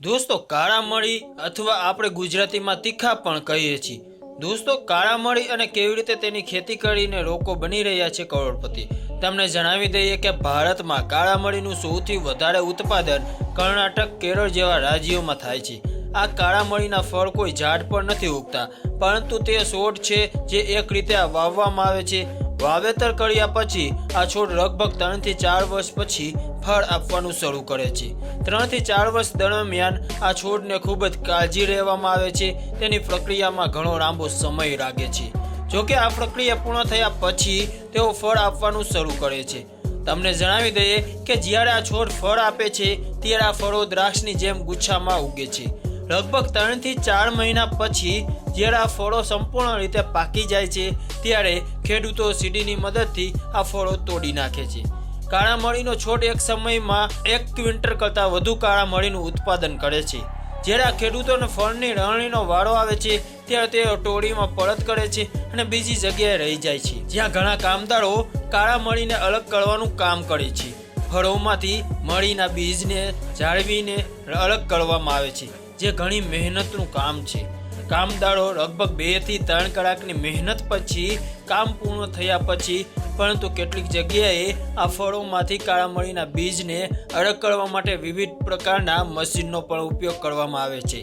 दोस्तों काळा मળી अथवा આપણે ગુજરાતીમાં તીખા પણ કહીએ છીએ। दोस्तों काळा મળી અને કેવી રીતે તેની ખેતી કરીને લોકો બની રહ્યા છે કરોડપતિ। તમને જણાવી દઈએ કે ભારતમાં કાળા મળીનું સૌથી વધારે ઉત્પાદન કર્ણાટક, કેરળ જેવા રાજ્યોમાં થાય છે। આ કાળા મળીના ફળ કોઈ ઝાડ પર નથી ઉગતા, પરંતુ તે છોડ છે જે એક રીતે વાવવામાં આવે છે। વાવેતર કર્યા પછી આ છોડ લગભગ 3 થી 4 વર્ષ પછી ફળ આપવાનું શરૂ કરે છે। 3 થી 4 વર્ષ દરમિયાન આ છોડને ખૂબ જ કાળજી લેવામાં આવે છે। તેની પ્રક્રિયામાં ઘણો લાંબો સમય લાગે છે। જો કે આ પ્રક્રિયા પૂર્ણ થયા પછી તેઓ ફળ આપવાનું શરૂ કરે છે। તમને જણાવી દઈએ કે જ્યારે આ છોડ ફળ આપે છે ત્યારે આ ફળો દ્રાક્ષની જેમ ગુચ્છામાં ઉગે છે। લગભગ 3 થી 4 મહિના પછી જ્યારે આ ફળો સંપૂર્ણ રીતે પાકી જાય છે ત્યારે ખેડૂતો સીડીની મદદથી આ ફળો તોડી નાખે છે। કાળા મળીનો છોડ એક સમયમાં 1 ક્વિન્ટલ કરતાં વધુ કાળા મળીનું ઉત્પાદન કરે છે। જ્યારે આ ખેડૂતોને ફળની રણણીનો વારો આવે છે ત્યારે તેઓ ટોળીમાં પરત કરે છે અને બીજી જગ્યાએ રહી જાય છે, જ્યાં ઘણા કામદારો કાળા મળીને અલગ કરવાનું કામ કરે છે। ફળોમાંથી મળીના બીજને જાળવીને અલગ કરવામાં આવે છે, જે ઘણી મહેનતનું કામ છે। કામદારો લગભગ 2 થી 3 કલાકની મહેનત પછી કામ પૂર્ણ થયા પછી, પરંતુ કેટલીક જગ્યાએ આ ફળોમાંથી કાળા મળીના બીજને અલગ કરવા માટે વિવિધ પ્રકારના મશીનનો પણ ઉપયોગ કરવામાં આવે છે,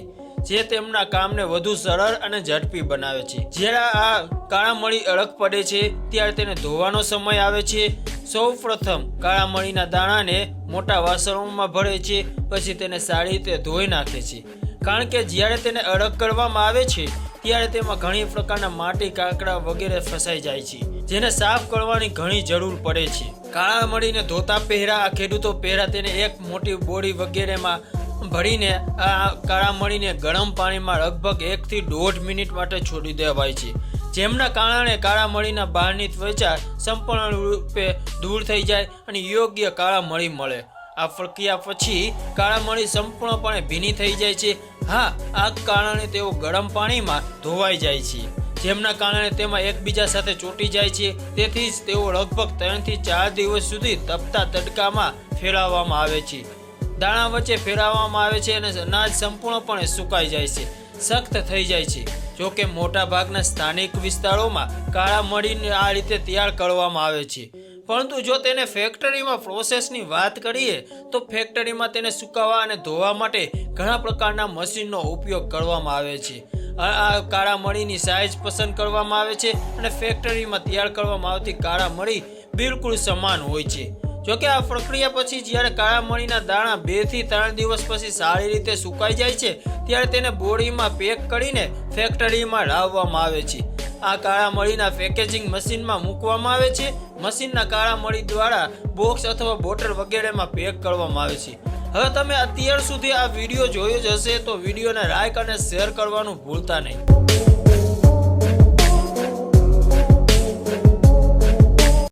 જે તેમના કામને વધુ સરળ અને ઝડપી બનાવે છે। જ્યારે આ કાળા મળી અલગ પડે છે ત્યારે તેને ધોવાનો સમય આવે છે। સૌ પ્રથમ કાળા મળીના દાણાને મોટા વાસણોમાં ભરે છે, પછી તેને સારી રીતે ધોઈ નાખે છે, કારણ કે જ્યારે તેને અલગ કરવામાં આવે છે ત્યારે તેમાં ઘણી પ્રકારના માટી, કાંકરા વગેરે ફસાઈ જાય છે, જેને સાફ કરવાની ઘણી જરૂર પડે છે। કાળા મળીને ધોતા પહેલા આ ખેડૂતો પહેલા તેને એક મોટી બોરી વગેરેમાં ભરીને આ કાળા મળીને ગરમ પાણીમાં લગભગ 1 થી 1.5 મિનિટ માટે છોડી દેવાય છે, જેમના કારણે કાળા મળીના બહારની ત્વચા સંપૂર્ણ રૂપે દૂર થઈ જાય અને યોગ્ય કાળા મળી મળે। આ પ્રક્રિયા પછી કાળા મળી સંપૂર્ણપણે ભીની થઈ જાય છે। હા, આ કારણે તેઓ ગરમ પાણીમાં ધોવાઈ જાય છે, જેમના કારણે તેમાં એકબીજા સાથે ચોંટી જાય છે। તેથી જ તેઓ લગભગ 3 થી 4 દિવસ સુધી તપતા તડકામાં ફેરવવામાં આવે છે। દાણા વચ્ચે ફેરવવામાં આવે છે અને અનાજ સંપૂર્ણપણે સુકાઈ જાય છે, સખ્ત થઈ જાય છે। જો કે મોટા ભાગના સ્થાનિક વિસ્તારોમાં કાળા મળીને આ રીતે તૈયાર કરવામાં આવે છે, પરંતુ જો તેને ફેક્ટરીમાં પ્રોસેસની વાત કરીએ તો ફેક્ટરીમાં તેને સુકાવવા અને ધોવા માટે ઘણા પ્રકારના મશીનનો ઉપયોગ કરવામાં આવે છે। આ કાળા મળીની સાઇઝ પસંદ કરવામાં આવે છે અને ફેક્ટરીમાં તૈયાર કરવામાં આવતી કાળા મળી બિલકુલ સમાન હોય છે। જોકે આ પ્રક્રિયા પછી જ્યારે કાળા મળીના દાણા 2 થી 3 દિવસ પછી સારી રીતે સુકાઈ જાય છે ત્યારે તેને બોરીમાં પેક કરીને ફેક્ટરીમાં લાવવામાં આવે છે। આ કાળા મળીના પેકેજિંગ મશીનમાં મૂકવામાં આવે છે। મશીનના કાળા મળી દ્વારા બોક્સ અથવા બોટલ વગેરેમાં પેક કરવામાં આવે છે। હવે તમે અત્યાર સુધી આ વિડીયો જોયો જ હશે તો વિડીયોને લાઈક અને શેર કરવાનું ભૂલતા નહીં।